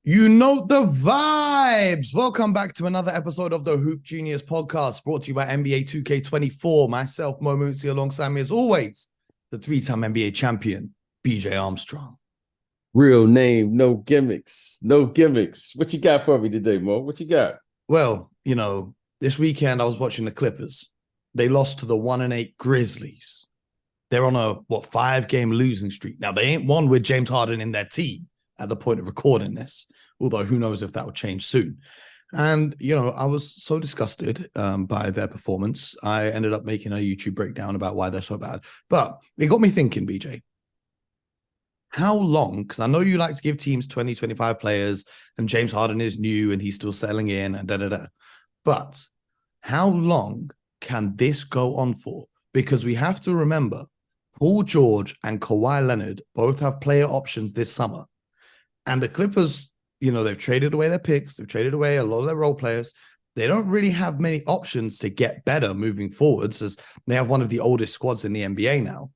You know the vibes. Welcome back to another episode of the Hoop Genius podcast, brought to you by NBA 2K24. Myself, Mo Mootsie, alongside me as always, the three-time NBA champion, BJ Armstrong. Real name, no gimmicks, no gimmicks. What you got for me today, Mo? What you got? Well, this weekend I was watching the Clippers. They lost to the 1-8 Grizzlies. They're on a 5-game losing streak. Now, they ain't won with James Harden in their team at the point of recording this, although who knows if that will change soon. And, I was so disgusted by their performance. I ended up making a YouTube breakdown about why they're so bad. But it got me thinking, BJ, how long, because I know you like to give teams 20, 25 players, and James Harden is new and he's still settling in and da-da-da. But how long can this go on for? Because we have to remember, Paul George and Kawhi Leonard both have player options this summer. And the Clippers, they've traded away their picks. They've traded away a lot of their role players. They don't really have many options to get better moving forwards, as they have one of the oldest squads in the NBA now.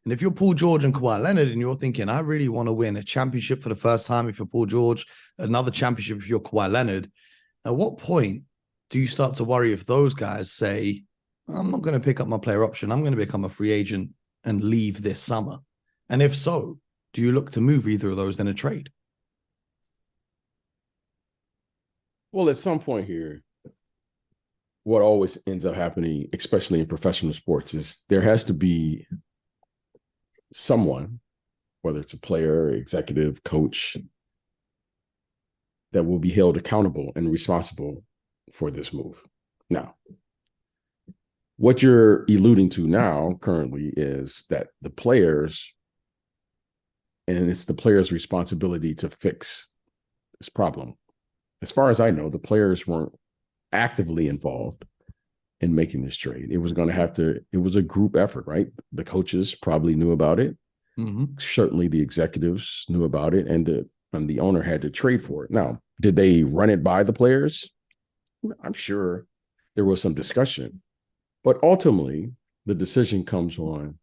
And if you're Paul George and Kawhi Leonard and you're thinking, I really want to win a championship for the first time, if you're Paul George, another championship if you're Kawhi Leonard, at what point do you start to worry if those guys say, I'm not going to pick up my player option, I'm going to become a free agent and leave this summer? And if so, do you look to move either of those in a trade? Well, at some point here, what always ends up happening, especially in professional sports, is there has to be someone, whether it's a player, executive, coach, that will be held accountable and responsible for this move. Now, what you're alluding to now currently is that the players, and it's the players' responsibility to fix this problem. As far as I know, the players weren't actively involved in making this trade. It was a group effort, right? The coaches probably knew about it. Mm-hmm. Certainly the executives knew about it, and the owner had to trade for it. Now, did they run it by the players? I'm sure there was some discussion, but ultimately the decision comes on,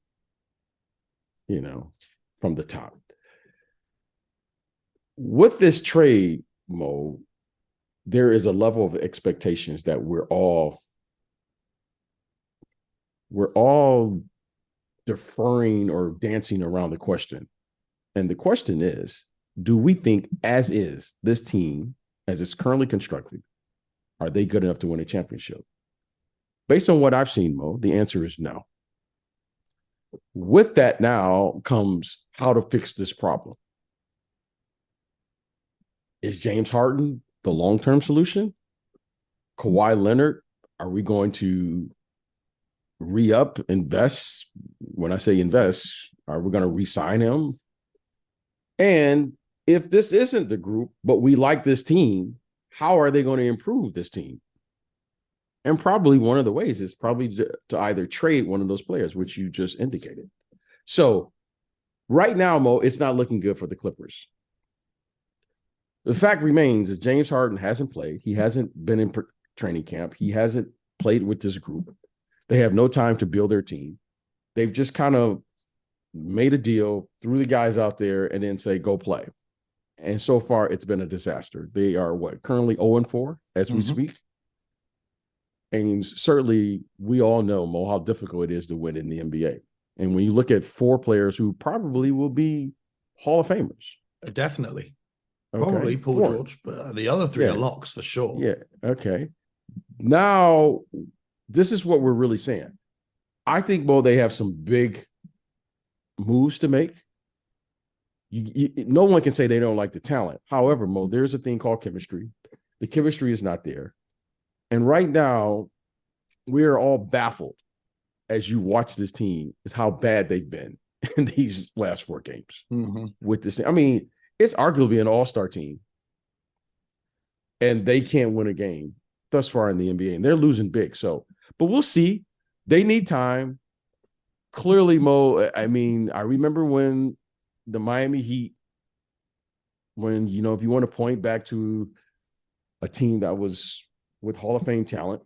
from the top. With this trade, Mo, there is a level of expectations that we're all deferring or dancing around the question. And the question is, do we think as is this team, as it's currently constructed, are they good enough to win a championship? Based on what I've seen, Mo, the answer is no. With that now comes how to fix this problem. Is James Harden the long-term solution? Kawhi Leonard, are we going to re-up, invest? When I say invest, are we going to re-sign him? And if this isn't the group, but we like this team, how are they going to improve this team? And probably one of the ways is probably to either trade one of those players, which you just indicated. So right now, Mo, it's not looking good for the Clippers. The fact remains that James Harden hasn't played. He hasn't been in training camp. He hasn't played with this group. They have no time to build their team. They've just kind of made a deal, threw the guys out there, and then say, go play. And so far, it's been a disaster. They are currently 0-4 as we speak. And certainly, we all know, Mo, how difficult it is to win in the NBA. And when you look at 4 players who probably will be Hall of Famers. Definitely. Okay. Probably Paul 4. George, but the other 3 are locks for sure. Yeah. Okay. Now, this is what we're really saying. I think, Mo, they have some big moves to make. No one can say they don't like the talent. However, Mo, there's a thing called chemistry. The chemistry is not there. And right now, we are all baffled as you watch this team is how bad they've been in these last 4 games with this. I mean, it's arguably an all-star team, and they can't win a game thus far in the NBA, and they're losing big. So, but we'll see. They need time. Clearly, Mo, I mean, I remember when the Miami Heat, when, if you want to point back to a team that was with Hall of Fame talent,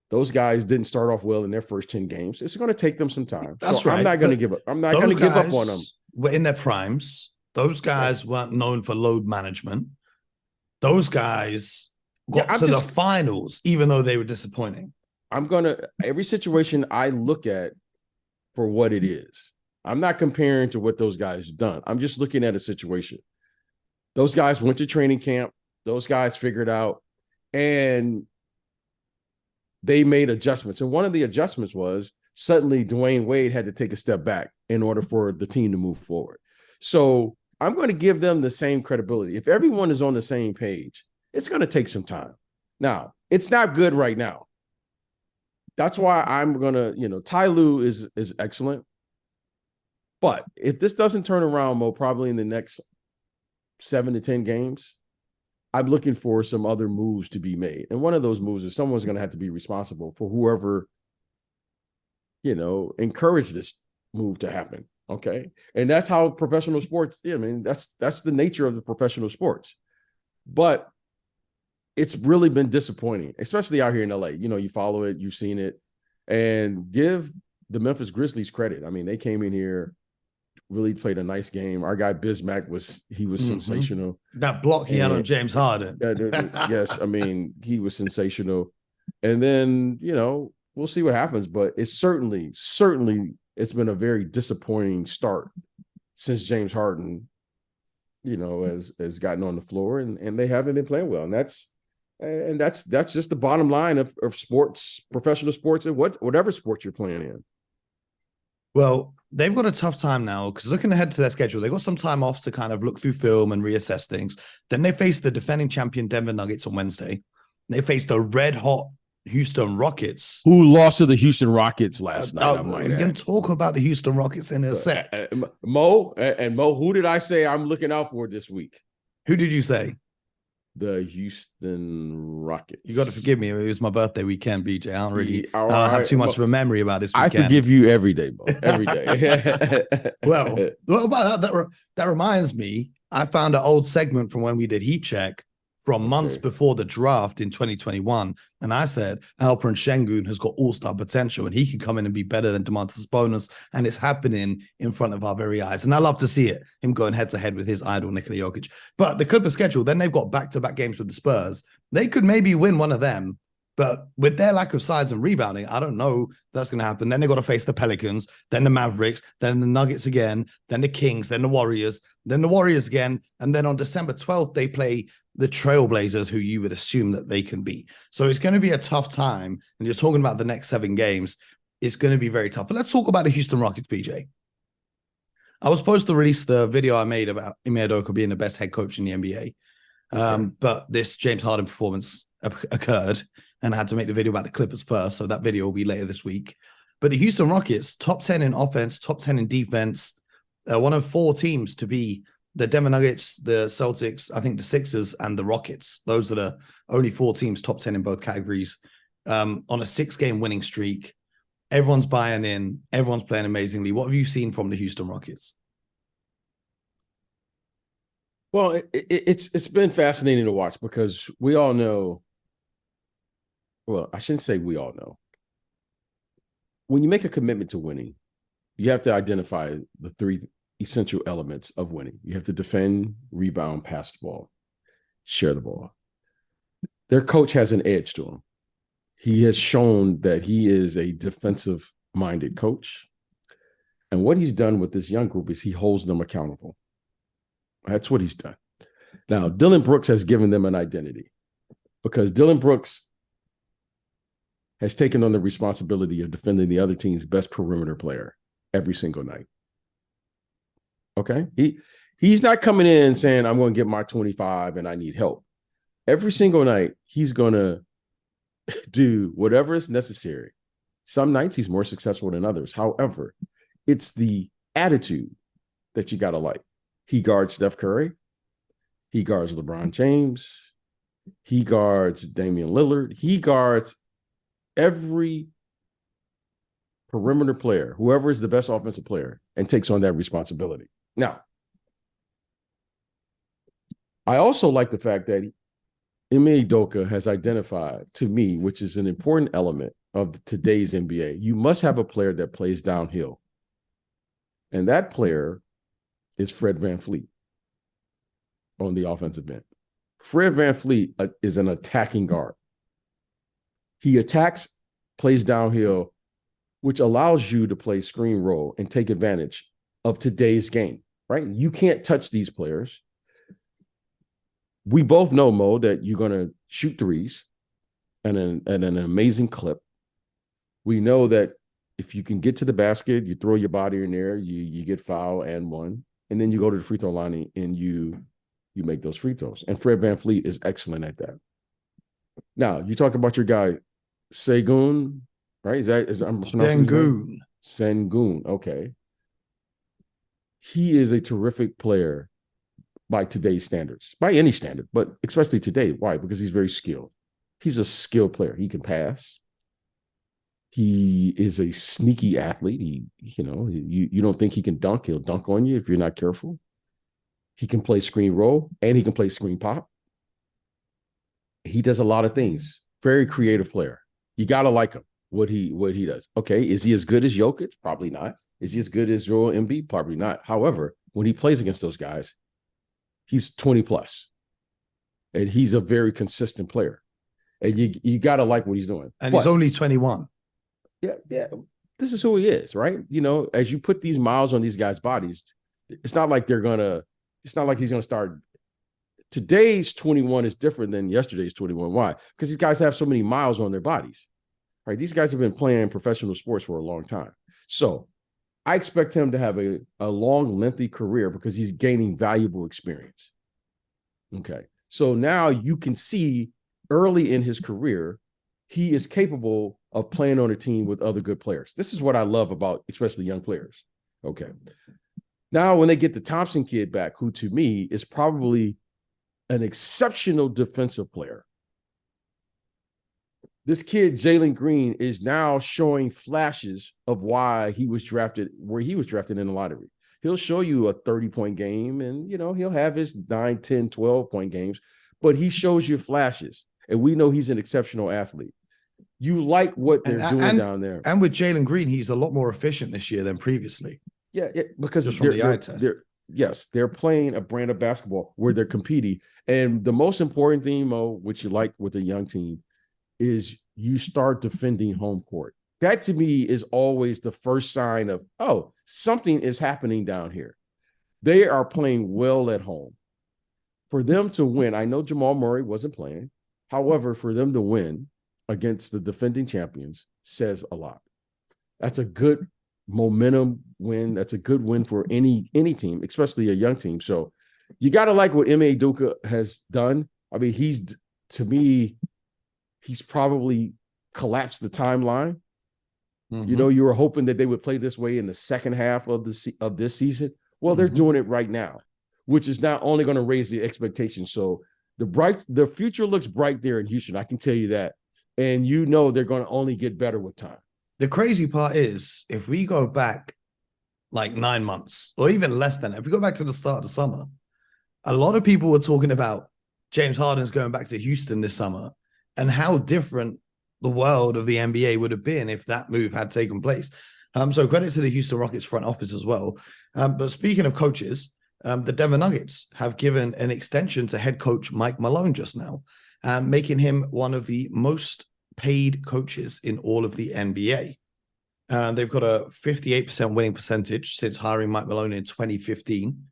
those guys didn't start off well in their first 10 games. It's going to take them some time. That's right. I'm not going to give up. I'm not going to give up on them. Were in their primes. Those guys weren't known for load management. Those guys Yeah, got to the finals, even though they were disappointing. Every situation I look at for what it is. I'm not comparing to what those guys done. I'm just looking at a situation. Those guys went to training camp. Those guys figured out, and they made adjustments. And one of the adjustments was suddenly Dwayne Wade had to take a step back in order for the team to move forward. So I'm going to give them the same credibility. If everyone is on the same page, it's going to take some time. Now, it's not good right now. That's why I'm going to, Ty Lue is excellent. But if this doesn't turn around, Mo, probably in the next 7 to 10 games, I'm looking for some other moves to be made. And one of those moves is someone's going to have to be responsible for whoever, encouraged this move to happen. Okay. And that's how professional sports, that's the nature of the professional sports. But it's really been disappointing, especially out here in LA. You follow it, you've seen it, and give the Memphis Grizzlies credit. I mean, they came in here, really played a nice game. Our guy Bismack was sensational. That block he had on James Harden. Yes, I mean, he was sensational. And then, we'll see what happens. But it's certainly it's been a very disappointing start since James Harden, has gotten on the floor, and they haven't been playing well. And that's just the bottom line of sports, professional sports, and whatever sport you're playing in. Well, they've got a tough time now because looking ahead to their schedule, they got some time off to kind of look through film and reassess things. Then they face the defending champion Denver Nuggets on Wednesday. They face the red hot Houston Rockets, who lost to the Houston Rockets last night. We're going to talk about the Houston Rockets in a sec. Mo, who did I say I'm looking out for this week? Who did you say? The Houston Rockets. You got to forgive me. It was my birthday weekend, BJ. I don't have too much of a memory about this weekend. I forgive you every day, Mo. Every day. well, about that reminds me, I found an old segment from when we did Heat Check from months before the draft in 2021. And I said, Alperen Şengün has got all-star potential and he can come in and be better than Domantas Sabonis. And it's happening in front of our very eyes. And I love to see it, him going head-to-head with his idol, Nikola Jokic. But the Clippers schedule, then they've got back-to-back games with the Spurs. They could maybe win one of them. But with their lack of size and rebounding, I don't know if that's going to happen. Then they've got to face the Pelicans, then the Mavericks, then the Nuggets again, then the Kings, then the Warriors, then the Warriors again. And then on December 12th, they play the Trailblazers, who you would assume that they can beat. So it's going to be a tough time. And you're talking about the next 7 games. It's going to be very tough. But let's talk about the Houston Rockets, BJ. I was supposed to release the video I made about Ime Udoka being the best head coach in the NBA. But this James Harden performance occurred, and I had to make the video about the Clippers first. So that video will be later this week. But the Houston Rockets, top 10 in offense, top 10 in defense, one of 4 teams to be the Denver Nuggets, the Celtics, I think the Sixers, and the Rockets. Those are the only 4 teams top 10 in both categories. On a 6-game winning streak. Everyone's buying in. Everyone's playing amazingly. What have you seen from the Houston Rockets? Well, it's been fascinating to watch because we all know. Well, I shouldn't say we all know. When you make a commitment to winning, you have to identify the 3 essential elements of winning. You have to defend, rebound, pass the ball, share the ball. Their coach has an edge to him. He has shown that he is a defensive-minded coach. And what he's done with this young group is he holds them accountable. That's what he's done. Now, Dillon Brooks has given them an identity because Dillon Brooks has taken on the responsibility of defending the other team's best perimeter player every single night. Okay? He's not coming in saying, I'm going to get my 25 and I need help. Every single night, he's going to do whatever is necessary. Some nights he's more successful than others. However, it's the attitude that you got to like. He guards Steph Curry. He guards LeBron James. He guards Damian Lillard. He guards every perimeter player, whoever is the best offensive player, and takes on that responsibility. Now, I also like the fact that Ime Udoka has identified, to me, which is an important element of today's NBA, you must have a player that plays downhill. And that player is Fred VanVleet on the offensive end. Fred VanVleet is an attacking guard. He attacks, plays downhill, which allows you to play screen roll and take advantage of today's game, right? You can't touch these players. We both know, Mo, that you're going to shoot threes at an amazing clip. We know that if you can get to the basket, you throw your body in there, you get foul and one, and then you go to the free throw line and you make those free throws. And Fred VanVleet is excellent at that. Now, you talk about your guy, Sengun, right? I'm pronouncing his name? Sengun. Okay. He is a terrific player by today's standards, by any standard, but especially today. Why? Because he's very skilled. He's a skilled player. He can pass. He is a sneaky athlete. You don't think he can dunk. He'll dunk on you if you're not careful. He can play screen roll and he can play screen pop. He does a lot of things. Very creative player. You got to like him, what he does. Okay, is he as good as Jokic? Probably not. Is he as good as Joel Embiid? Probably not. However, when he plays against those guys, he's 20 plus. And he's a very consistent player. And you got to like what he's doing. And he's only 21. Yeah. This is who he is, right? As you put these miles on these guys' bodies, it's not like he's going to start. Today's 21 is different than yesterday's 21. Why? Because these guys have so many miles on their bodies, right? These guys have been playing professional sports for a long time. So I expect him to have a long, lengthy career because he's gaining valuable experience. Okay. So now you can see early in his career, he is capable of playing on a team with other good players. This is what I love about especially young players. Okay. Now, when they get the Thompson kid back, who to me is probably an exceptional defensive player. This kid, Jalen Green, is now showing flashes of why he was drafted where he was drafted in the lottery. He'll show you a 30-point game and, he'll have his 9, 10, 12-point games, but he shows you flashes. And we know he's an exceptional athlete. You like what they're doing down there. And with Jalen Green, he's a lot more efficient this year than previously. Yeah, because just from the eye test. They're playing a brand of basketball where they're competing. And the most important thing, Mo, which you like with a young team, is you start defending home court. That to me is always the first sign of, oh, something is happening down here. They are playing well at home. For them to win, I know Jamal Murray wasn't playing. However, for them to win against the defending champions says a lot. That's a good momentum win. That's a good win for any team, especially a young team. So you got to like what Ime Udoka has done. I mean, he's probably collapsed the timeline. Mm-hmm. You were hoping that they would play this way in the second half of this season. Well, they're doing it right now, which is not only going to raise the expectations. So the future looks bright there in Houston. I can tell you that. And they're going to only get better with time. The crazy part is, if we go back like 9 months or even less than that, if we go back to the start of the summer, a lot of people were talking about James Harden's going back to Houston this summer and how different the world of the NBA would have been if that move had taken place. So credit to the Houston Rockets front office as well. But speaking of coaches, the Denver Nuggets have given an extension to head coach Mike Malone just now, making him one of the most paid coaches in all of the NBA. They've got a 58% winning percentage since hiring Mike Malone in 2015.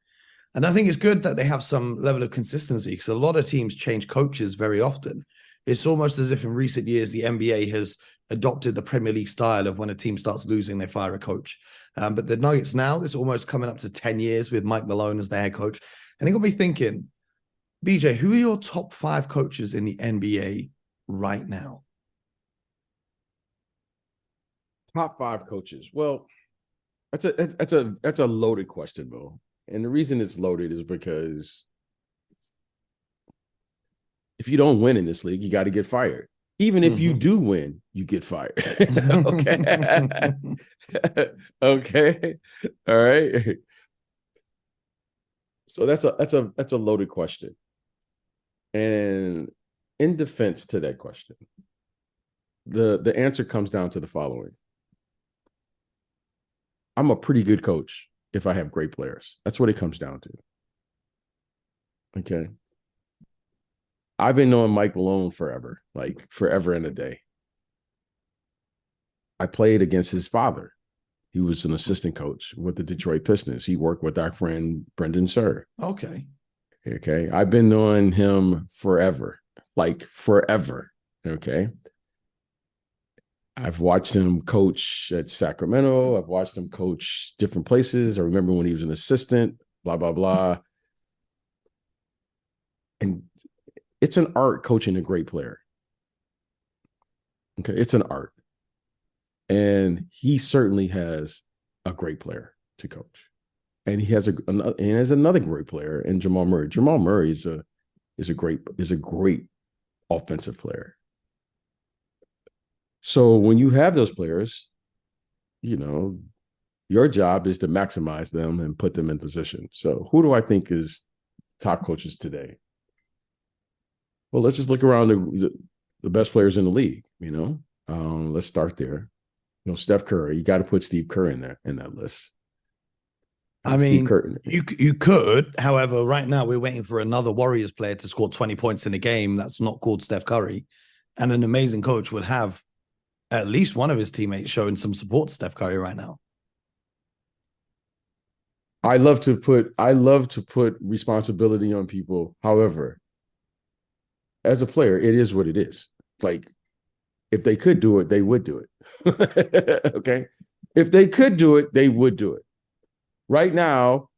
And I think it's good that they have some level of consistency because a lot of teams change coaches very often. It's almost as if in recent years, the NBA has adopted the Premier League style of when a team starts losing, they fire a coach. But the Nuggets now, it's almost coming up to 10 years with Mike Malone as their head coach. And it got me thinking, BJ, who are your top 5 coaches in the NBA right now? Top 5 coaches. Well, that's a loaded question, Bill. And the reason it's loaded is because if you don't win in this league, you got to get fired. Even if you do win, you get fired. Okay. Okay. All right. So that's a loaded question. And in defense to that question, the answer comes down to the following. I'm a pretty good coach if I have great players. That's what it comes down to. Okay. I've been knowing Mike Malone forever, like forever and a day. I played against his father. He was an assistant coach with the Detroit Pistons. He worked with our friend Brendan Sir. Okay. Okay. I've been knowing him forever, like forever. Okay. I've watched him coach at Sacramento. I've watched him coach different places. I remember when he was an assistant, blah, blah, blah. And it's an art coaching a great player. Okay. It's an art. And he certainly has a great player to coach. And he has another great player in Jamal Murray. Jamal Murray is a great offensive player. So when you have those players, you know, your job is to maximize them and put them in position. So who do I think is top coaches today? Well, let's just look around the best players in the league, you know. Let's start there. You know, Steph Curry, you got to put Steve Kerr in that list. I mean, you could. However, right now we're waiting for another Warriors player to score 20 points in a game that's not called Steph Curry. And an amazing coach would have at least one of his teammates showing some support to Steph Curry right now. I love to put responsibility on people. However, as a player, it is what it is. Like, if they could do it, they would do it. Okay? If they could do it, they would do it. Right now,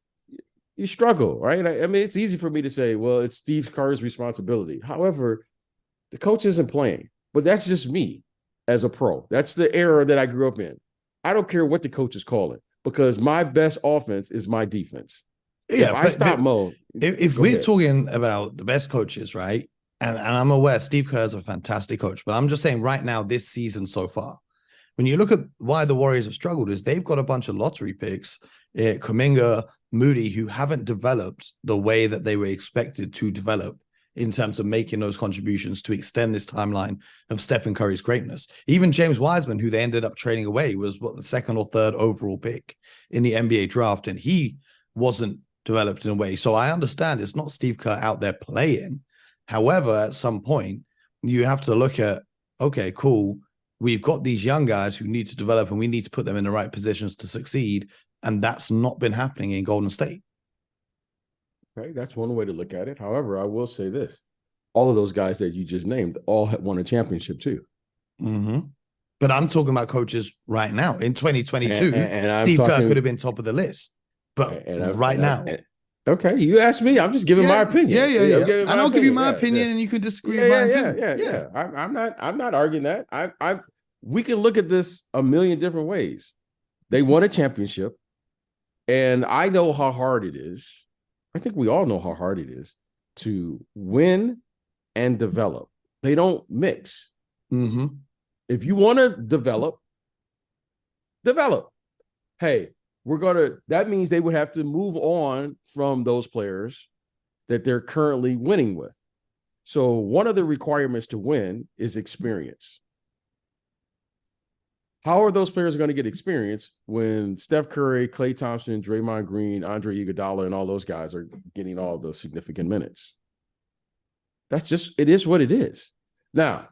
you struggle, right? I mean, it's easy for me to say, well, it's Steve Kerr's responsibility. However, the coach isn't playing. But that's just me as a pro. That's the era that I grew up in. I don't care what the coach is calling because my best offense is my defense. Yeah, if we're talking about the best coaches, right? And I'm aware Steve Kerr is a fantastic coach, but I'm just saying right now, this season so far, when you look at why the Warriors have struggled is they've got a bunch of lottery picks, Kuminga, Moody, who haven't developed the way that they were expected to develop in terms of making those contributions to extend this timeline of Stephen Curry's greatness. Even James Wiseman, who they ended up trading away, was the second or third overall pick in the NBA draft, and he wasn't developed in a way. So I understand it's not Steve Kerr out there playing. However, at some point, you have to look at, okay, cool, we've got these young guys who need to develop and we need to put them in the right positions to succeed. And that's not been happening in Golden State. Right. That's one way to look at it. However, I will say this. All of those guys that you just named all won a championship too. Mm-hmm. But I'm talking about coaches right now. In 2022, and Steve Kerr could have been top of the list. But right now. Okay, you asked me. I'm just giving my opinion. Yeah. And I'll give you my opinion, and you can disagree with mine too. Yeah. I'm not arguing that. We can look at this a million different ways. They won a championship, and I know how hard it is. I think we all know how hard it is to win and develop. They don't mix. Mm-hmm. If you want to develop. Hey. That means they would have to move on from those players that they're currently winning with. So one of the requirements to win is experience. How are those players going to get experience when Steph Curry, Klay Thompson, Draymond Green, Andre Iguodala, and all those guys are getting all the significant minutes? It is what it is. Now,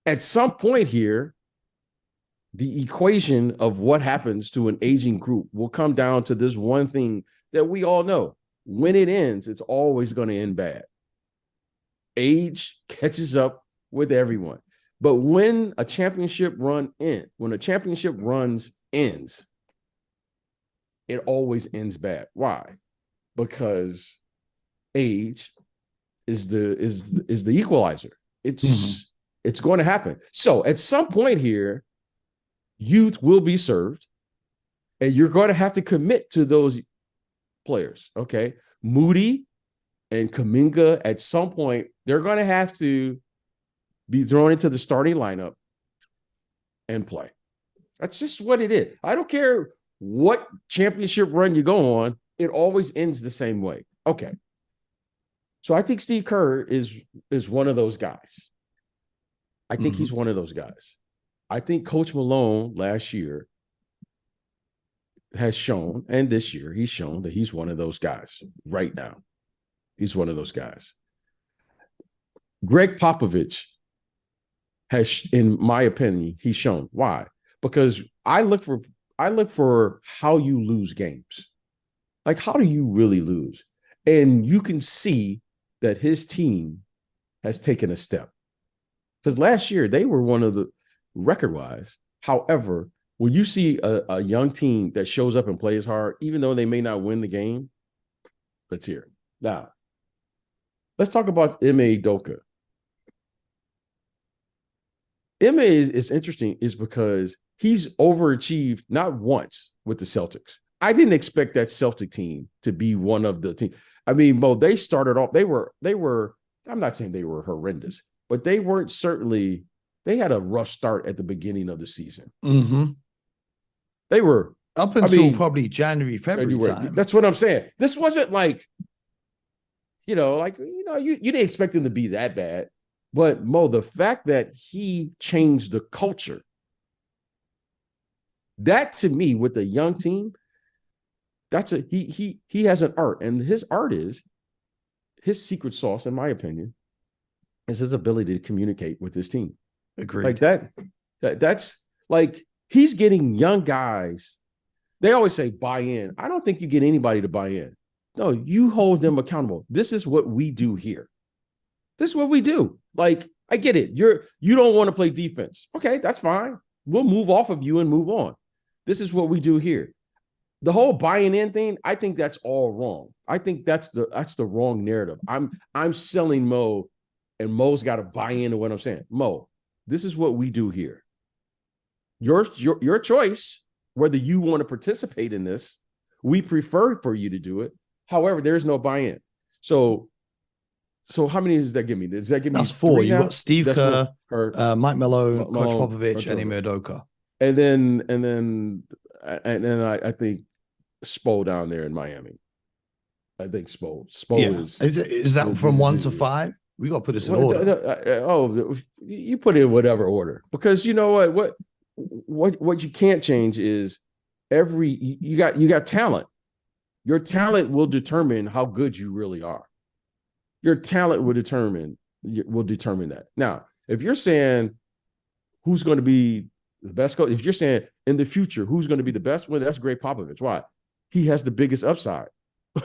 at some point here, the equation of what happens to an aging group will come down to this one thing that we all know. When it ends, it's always going to end bad. Age catches up with everyone. But when a championship run ends, it always ends bad. Why? Because age is the equalizer. It's going to happen. So at some point here, youth will be served, and you're going to have to commit to those players, okay? Moody and Kuminga, at some point, they're going to have to be thrown into the starting lineup and play. That's just what it is. I don't care what championship run you go on, it always ends the same way. Okay. So I think Steve Kerr is one of those guys. I think he's one of those guys. I think Coach Malone last year has shown, and this year he's shown that he's one of those guys right now. He's one of those guys. Greg Popovich has, in my opinion, he's shown. Why? Because I look for how you lose games. Like, how do you really lose? And you can see that his team has taken a step. Because last year they were one of the record-wise. However, when you see a young team that shows up and plays hard, even though they may not win the game, let's hear it. Now, let's talk about Ime Udoka. Ime is interesting is because he's overachieved not once with the Celtics. I didn't expect that Celtic team to be one of the teams. I mean, Mo, they started off, they were, I'm not saying they were horrendous, but they weren't certainly, they had a rough start at the beginning of the season. Mm-hmm. They were up until probably January, February time. That's what I'm saying. This wasn't like, you didn't expect him to be that bad. But Mo, the fact that he changed the culture, that to me, with the young team, he has an art, and his art is his secret sauce, in my opinion, is his ability to communicate with his team. Agreed. Like that's like he's getting young guys. They always say buy in. I don't think you get anybody to buy in. No, you hold them accountable. This is what we do here. This is what we do. Like, I get it. You don't want to play defense. Okay, that's fine. We'll move off of you and move on. This is what we do here. The whole buying in thing, I think that's all wrong. I think that's the wrong narrative. I'm selling Mo, and Mo's got to buy into what I'm saying. Mo, this is what we do here. Your choice, whether you want to participate in this, we prefer for you to do it. However, there's no buy-in. So how many does that give me? Does that give me? That's four. You got Steve Kerr, Mike Malone, Malone, Coach Popovich, and Ime Udoka. And then I think Spo down there in Miami. I think Spo is that from 1 to 5? We got to put this in order. You put it in whatever order, because you know what you can't change is you got talent. Your talent will determine how good you really are. Your talent will determine that. Now, if you're saying who's going to be the best coach, if you're saying in the future who's going to be the best, well, that's Greg Popovich. Why? He has the biggest upside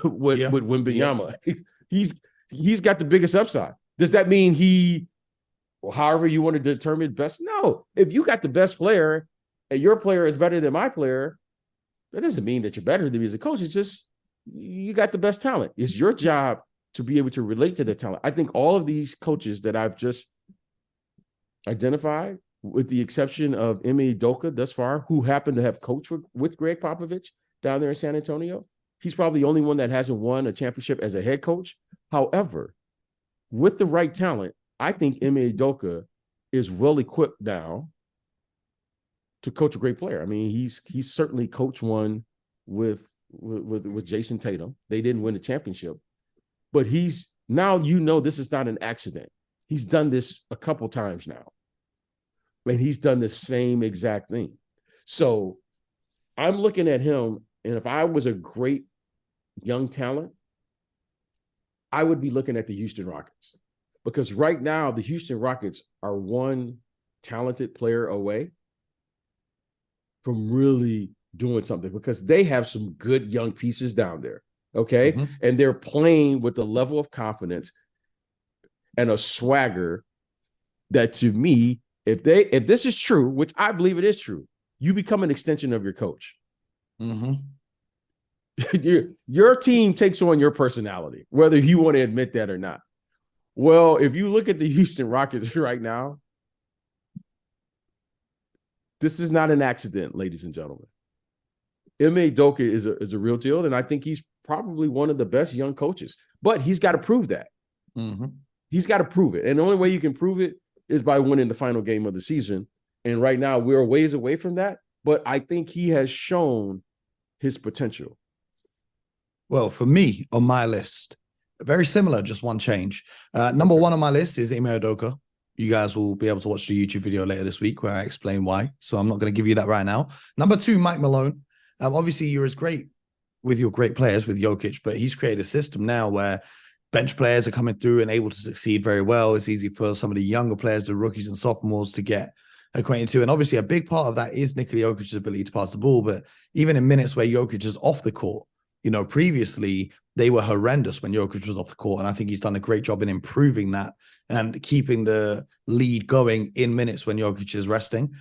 with Wembanyama. Yeah. He's got the biggest upside. Does that mean however you want to determine best? No. If you got the best player and your player is better than my player, that doesn't mean that you're better than me as a coach. It's just you got the best talent. It's your job to be able to relate to the talent. I think all of these coaches that I've just identified, with the exception of Ime Udoka thus far, who happened to have coached with Greg Popovich down there in San Antonio, he's probably the only one that hasn't won a championship as a head coach. However, with the right talent, I think Ime Udoka is well equipped now to coach a great player. I mean, he's certainly coached one with Jason Tatum. They didn't win the championship, but he's now, this is not an accident. He's done this a couple times now. And he's done the same exact thing. So I'm looking at him, and if I was a great young talent, I would be looking at the Houston Rockets, because right now the Houston Rockets are one talented player away from really doing something, because they have some good young pieces down there. Okay. Mm-hmm. And they're playing with a level of confidence and a swagger that, to me, if this is true, which I believe it is true, you become an extension of your coach. Mm-hmm. Your team takes on your personality, whether you want to admit that or not. Well, if you look at the Houston Rockets right now, this is not an accident, ladies and gentlemen. Ime Udoka is a real deal, and I think he's probably one of the best young coaches. But he's got to prove that. Mm-hmm. He's got to prove it. And the only way you can prove it is by winning the final game of the season. And right now, we're a ways away from that. But I think he has shown his potential. Well, for me, on my list, very similar, just one change. Number one on my list is Ime Udoka. You guys will be able to watch the YouTube video later this week where I explain why. So I'm not going to give you that right now. Number two, Mike Malone. Obviously, you're as great with your great players with Jokic, but he's created a system now where bench players are coming through and able to succeed very well. It's easy for some of the younger players, the rookies and sophomores, to get acquainted to. And obviously, a big part of that is Nikola Jokic's ability to pass the ball. But even in minutes where Jokic is off the court, previously they were horrendous when Jokic was off the court. And I think he's done a great job in improving that and keeping the lead going in minutes when Jokic is resting.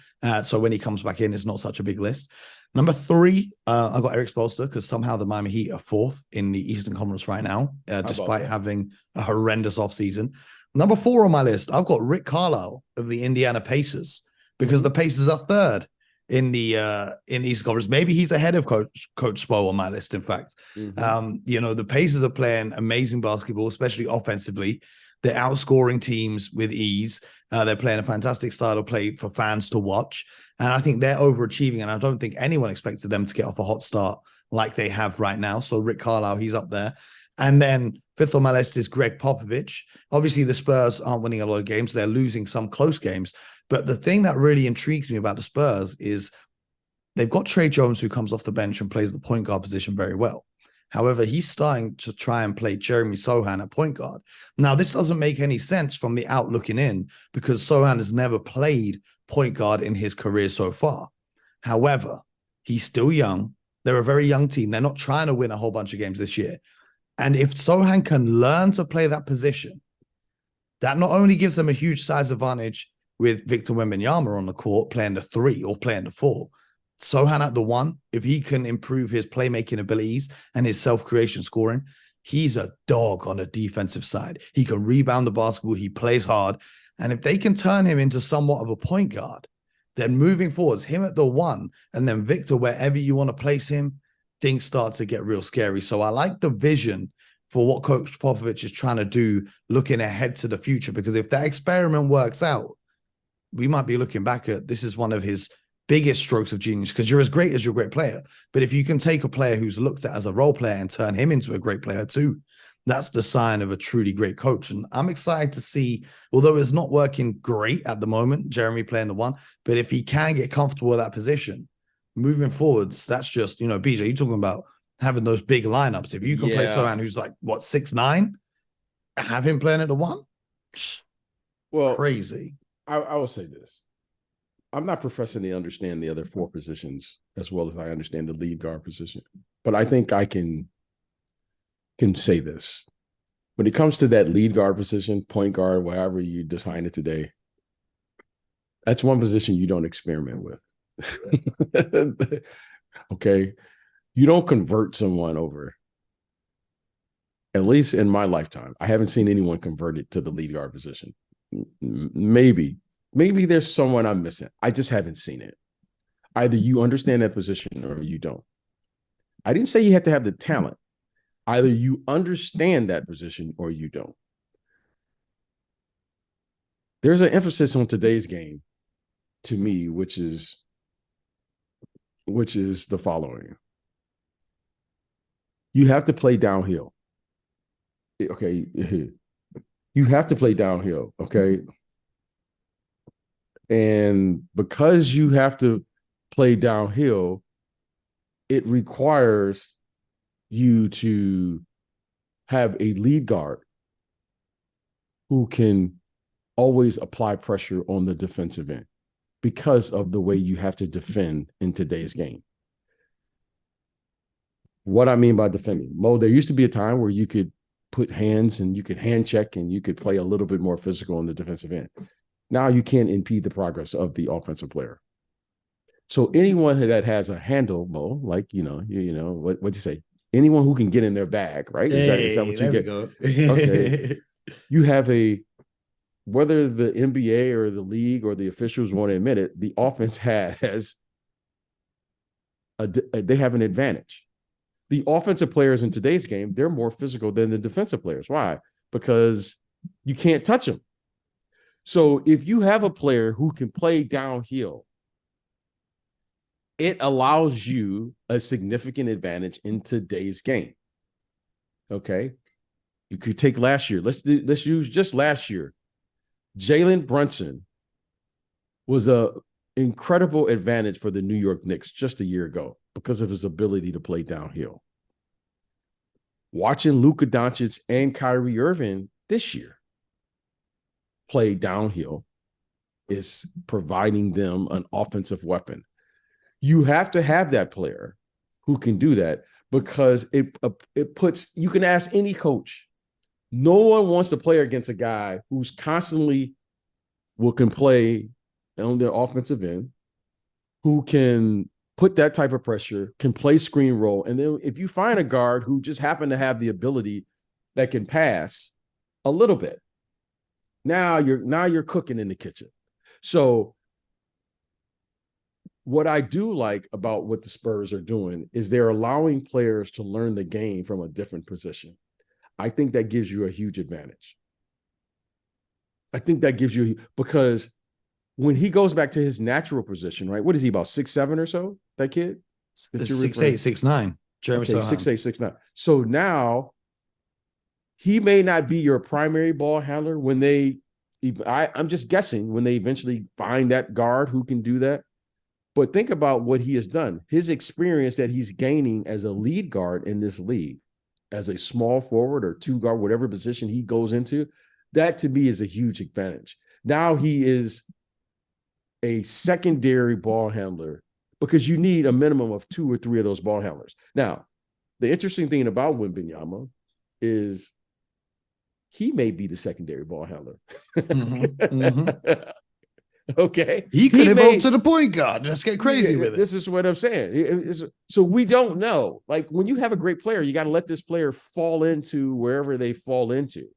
So when he comes back in, it's not such a big list. Number 3, I got Eric Spoelstra because somehow the Miami Heat are 4th in the Eastern Conference right now, despite having a horrendous offseason. Number 4 on my list, I've got Rick Carlisle of the Indiana Pacers because the Pacers are 3rd in the Eastern Conference. Maybe he's ahead of Coach Spo on my list, in fact. The Pacers are playing amazing basketball, especially offensively. They're outscoring teams with ease. They're playing a fantastic style of play for fans to watch. And I think they're overachieving. And I don't think anyone expected them to get off a hot start like they have right now. So Rick Carlisle, he's up there. And then 5th on my list is Greg Popovich. Obviously, the Spurs aren't winning a lot of games. They're losing some close games. But the thing that really intrigues me about the Spurs is they've got Trey Jones, who comes off the bench and plays the point guard position very well. However, he's starting to try and play Jeremy Sochan at point guard. Now, this doesn't make any sense from the out looking in because Sochan has never played point guard in his career so far. However, he's still young. They're a very young team. They're not trying to win a whole bunch of games this year. And if Sochan can learn to play that position, that not only gives them a huge size advantage with Victor Wembanyama on the court playing the 3 or playing the 4, Sochan at the 1, if he can improve his playmaking abilities and his self-creation scoring, he's a dog on the defensive side. He can rebound the basketball. He plays hard. And if they can turn him into somewhat of a point guard, then moving forwards, him at the 1 and then Victor wherever you want to place him, things start to get real scary. So I like the vision for what Coach Popovich is trying to do looking ahead to the future, because if that experiment works out, we might be looking back at this is one of his biggest strokes of genius, because you're as great as your great player. But if you can take a player who's looked at as a role player and turn him into a great player too, that's the sign of a truly great coach. And I'm excited to see, although it's not working great at the moment, Jeremy playing the 1, but if he can get comfortable with that position, moving forwards, that's just, BJ, you're talking about having those big lineups. If you can play Sochan, who's like, 6'9", have him playing at the 1? Well, crazy. I will say this. I'm not professing to understand the other 4 positions as well as I understand the lead guard position, but I think I can say this. When it comes to that lead guard position, point guard, whatever you define it today, that's one position you don't experiment with. Okay? You don't convert someone over. At least in my lifetime, I haven't seen anyone convert it to the lead guard position. Maybe there's someone I'm missing. I just haven't seen it. Either you understand that position or you don't. I didn't say you have to have the talent. Either you understand that position or you don't. There's an emphasis on today's game to me, which is the following. You have to play downhill. Okay. You have to play downhill. Okay. And because you have to play downhill, it requires you to have a lead guard who can always apply pressure on the defensive end because of the way you have to defend in today's game. What I mean by defending, Mo, there used to be a time where you could put hands and you could hand check and you could play a little bit more physical on the defensive end. Now you can't impede the progress of the offensive player. So anyone that has a handle, Mo, like, what you say? Anyone who can get in their bag, right? Is that what you get? Okay. You have whether the NBA or the league or the officials want to admit it, the offense they have an advantage. The offensive players in today's game, they're more physical than the defensive players. Why? Because you can't touch them. So if you have a player who can play downhill, it allows you a significant advantage in today's game. Okay. You could take last year. Let's use just last year. Jalen Brunson was an incredible advantage for the New York Knicks just a year ago because of his ability to play downhill. Watching Luka Doncic and Kyrie Irving this year play downhill is providing them an offensive weapon. You have to have that player who can do that, because it puts, you can ask any coach. No one wants to play against a guy who's constantly can play on the offensive end, who can put that type of pressure, can play screen roll. And then if you find a guard who just happen to have the ability that can pass a little bit, now you're cooking in the kitchen. So what I do like about what the Spurs are doing is they're allowing players to learn the game from a different position. I think that gives you a huge advantage. I think that gives you, because when he goes back to his natural position, right? What is he, about 6'7" or so? That kid? 6'8", 6'9". Jeremy Okay, Sochan. 6'8", 6'9". So now he may not be your primary ball handler when I'm just guessing, when they eventually find that guard who can do that. But think about what he has done. His experience that he's gaining as a lead guard in this league, as a small forward or two guard, whatever position he goes into, that to me is a huge advantage. Now he is a secondary ball handler, because you need a minimum of 2 or 3 of those ball handlers. Now, the interesting thing about Wembanyama is he may be the secondary ball handler. Okay. He could evolve to the point guard. Let's get crazy with it. This is what I'm saying. So we don't know. Like, when you have a great player, you got to let this player fall into wherever they fall into.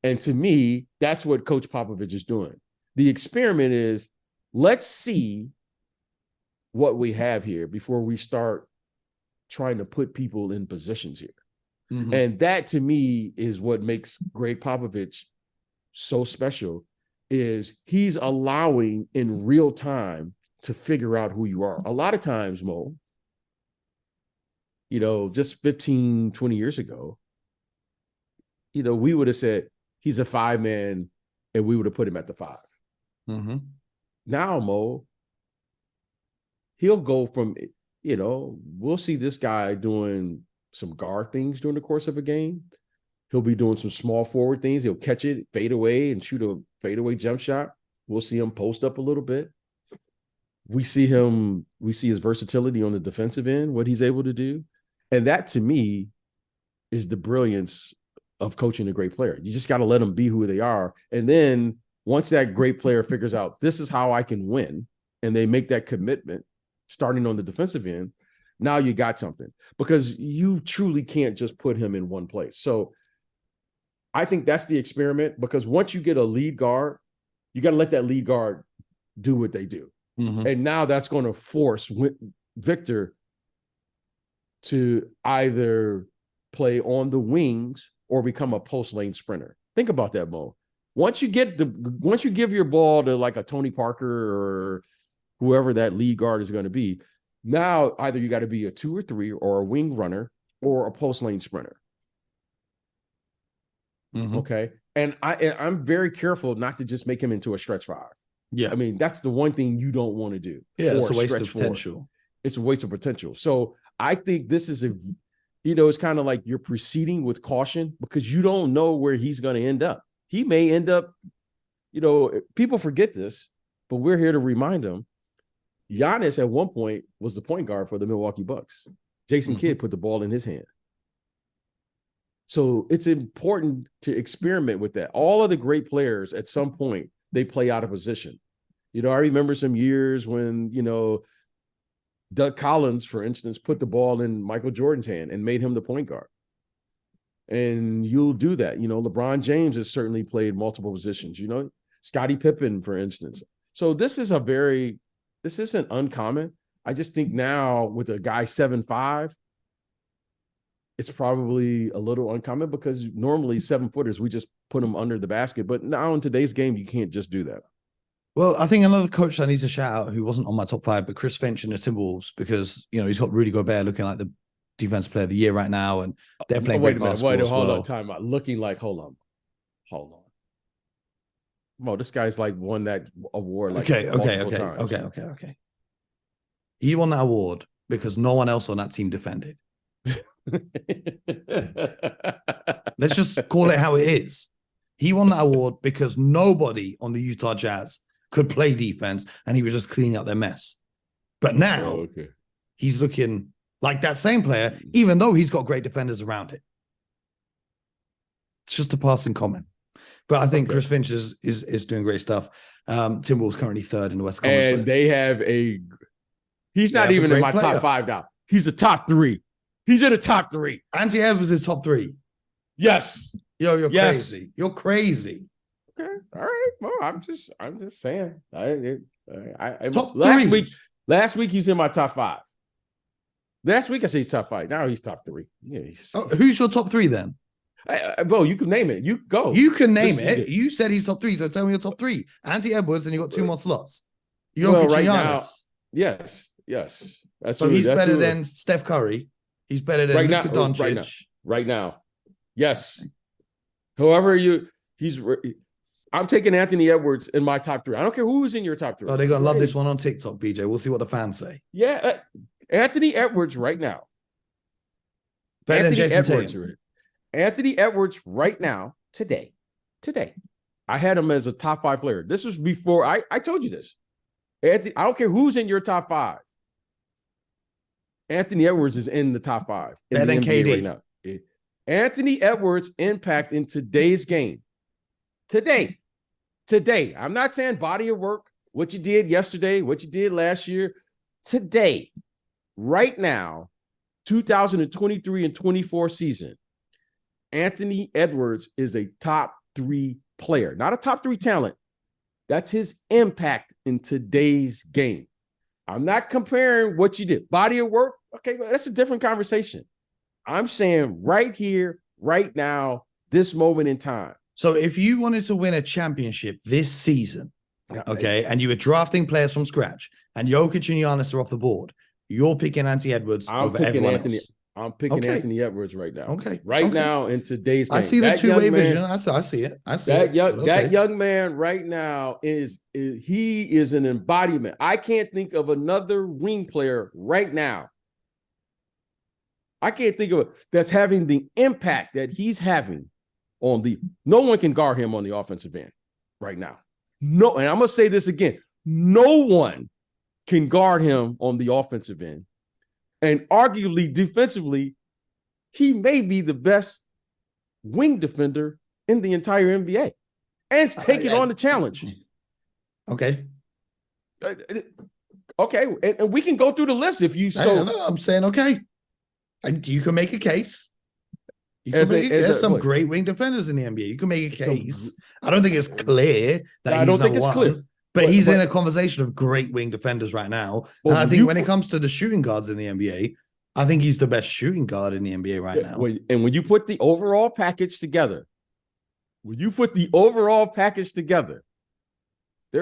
And to me, that's what Coach Popovich is doing. The experiment is, let's see what we have here before we start trying to put people in positions here. Mm-hmm. And that, to me, is what makes Greg Popovich so special, is he's allowing in real time to figure out who you are. A lot of times, Mo, just 15, 20 years ago, we would have said he's a 5-man and we would have put him at the 5. Mm-hmm. Now, Mo, he'll go from, we'll see this guy doing some guard things during the course of a game. He'll be doing some small forward things. He'll catch it, fade away, and shoot a fadeaway jump shot. We'll see him post up a little bit. We see his versatility on the defensive end, what he's able to do. And that, to me, is the brilliance of coaching a great player. You just got to let them be who they are. And then once that great player figures out, this is how I can win, and they make that commitment starting on the defensive end, now you got something, because you truly can't just put him in one place. So I think that's the experiment, because once you get a lead guard, you got to let that lead guard do what they do. Mm-hmm. And now that's going to force Victor to either play on the wings or become a post lane sprinter. Think about that, Mo. Once you give your ball to like a Tony Parker or whoever that lead guard is going to be, now either you got to be a 2 or 3 or a wing runner or a post lane sprinter. Mm-hmm. Okay. And I'm very careful not to just make him into a stretch 5. Yeah. I mean, that's the one thing you don't want to do. Yeah. It's a waste of potential. It's a waste of potential. So I think this is it's kind of like you're proceeding with caution, because you don't know where he's going to end up. He may end up, people forget this, but we're here to remind them. Giannis at one point was the point guard for the Milwaukee Bucks. Jason Kidd put the ball in his hand. So it's important to experiment with that. All of the great players, at some point, they play out of position. I remember some years when, Doug Collins, for instance, put the ball in Michael Jordan's hand and made him the point guard. And you'll do that. LeBron James has certainly played multiple positions, Scottie Pippen, for instance. So this isn't uncommon. I just think now with a guy 7'5", it's probably a little uncommon, because normally 7-footers, we just put them under the basket. But now in today's game, you can't just do that. Well, I think another coach I need to shout out, who wasn't on my top 5, but Chris Finch and the Timberwolves, because, he's got Rudy Gobert looking like the defensive player of the year right now, and they're playing great basketball. Hold on, time out. Looking like, hold on. Well, this guy's like won that award. Like Okay. He won that award because no one else on that team defended. Let's just call it how it is. He won that award because nobody on the Utah Jazz could play defense, and he was just cleaning up their mess. But now he's looking like that same player, even though he's got great defenders around it. It's just a passing comment. But I think Chris Finch is doing great stuff. Timberwolves currently third in the West Conference. And they have he's not even in my top 5 now. He's a top 3. He's in the top 3. Anthony Edwards is top 3. Yes. Yo, you're crazy. You're crazy. Okay. All right. Well, I'm just saying. Top last 3. Last week he's in my top 5. Last week I say he's top 5. Now he's top 3. Yeah. Who's your top 3 then? Bro, you can name it. You go. You can name it. You said he's top 3, so tell me your top 3. Anthony Edwards, and you got 2 more slots. Jokic right and now, Giannis. yes. He's better than Steph Curry. He's better than Luka Doncic. Right now. Yes. However, I'm taking Anthony Edwards in my top 3. I don't care who's in your top 3. Oh, they're gonna love this one on TikTok, BJ. We'll see what the fans say. Yeah, Anthony Edwards right now. Better than Jason Tatum. Anthony Edwards right now, today. I had him as a top 5 player. This was before I told you this. Anthony, I don't care who's in your top 5. Anthony Edwards is in the top 5. Better than KD right now. Anthony Edwards' impact in today's game. Today. I'm not saying body of work, what you did yesterday, what you did last year. Today, right now, 2023 and 24 season, Anthony Edwards is a top 3 player, not a top 3 talent. That's his impact in today's game. I'm not comparing what you did. Body of work, okay, that's a different conversation. I'm saying right here, right now, this moment in time. So if you wanted to win a championship this season, okay, and you were drafting players from scratch, and Jokic and Giannis are off the board, you're picking Anthony Edwards over everyone else. I'm picking Anthony Edwards right now. Okay. Right now in today's game. I see the two-way vision. I see it. That young man right now is an embodiment. I can't think of another wing player right now. I can't think of it that's having the impact that he's having on no one can guard him on the offensive end right now. No, and I'm going to say this again. No one can guard him on the offensive end. And arguably defensively, he may be the best wing defender in the entire NBA. And it's taking on the challenge. Okay. Okay. And we can go through the list if you so. I'm saying, okay. You can make a case. There's some great wing defenders in the NBA. You can make a case. I don't think it's clear that I don't think it's clear. But he's in a conversation of great wing defenders right now. And I think when it comes to the shooting guards in the NBA, I think he's the best shooting guard in the NBA right now. And when you put the overall package together, there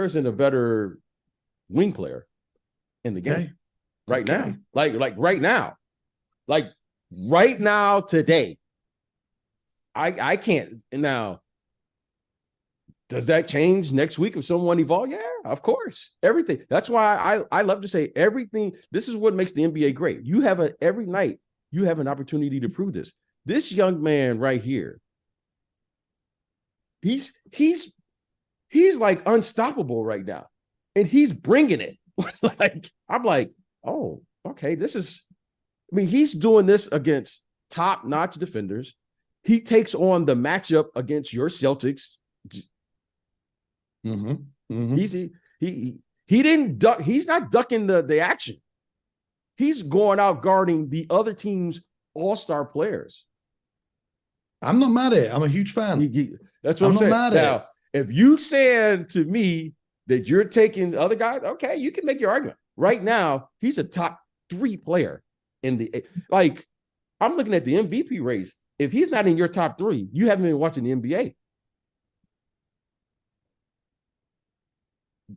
isn't a better wing player in the game right now. Like right now. Like right now, today. I can't. Now, does that change next week if someone evolves? Yeah, of course. Everything. That's why I love to say everything. This is what makes the NBA great. You have every night, you have an opportunity to prove this. This young man right here, he's like unstoppable right now. And he's bringing it. I'm like, oh, okay. He's doing this against top-notch defenders. He takes on the matchup against your Celtics. Mm-hmm. Mm-hmm. He didn't duck. He's not ducking the action. He's going out guarding the other team's all-star players. I'm not mad at it. I'm a huge fan. That's what I'm saying. Now, if you said to me that you're taking other guys, okay, you can make your argument. Right now, he's a top 3 player in the I'm looking at the MVP race. If he's not in your top 3, you haven't been watching the NBA.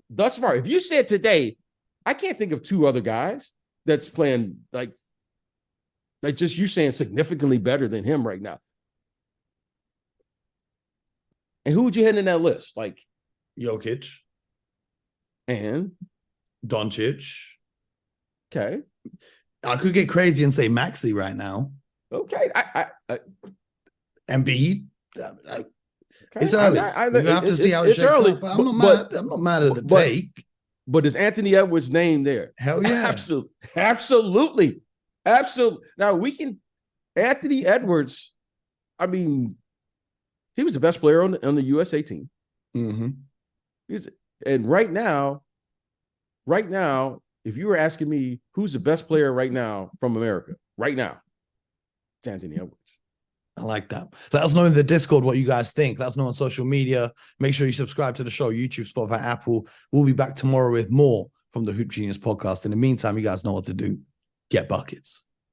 Thus far, if you said today, I can't think of 2 other guys that's playing like just you saying significantly better than him right now. And who would you hit in that list? Like Jokic and Doncic. Okay. I could get crazy and say Maxey right now. Okay. Embiid. Okay. It's early. We have to see how it shakes early, out. But I'm not mad. I'm not mad at the take. But is Anthony Edwards' name there? Hell yeah. Absolutely. Now we can. Anthony Edwards. I mean, he was the best player on the USA team. Mm-hmm. And right now, if you were asking me who's the best player right now from America, right now, it's Anthony Edwards. I like that. Let us know in the Discord what you guys think. Let us know on social media. Make sure you subscribe to the show, YouTube, Spotify, Apple. We'll be back tomorrow with more from the Hoop Genius podcast. In the meantime, you guys know what to do. Get buckets.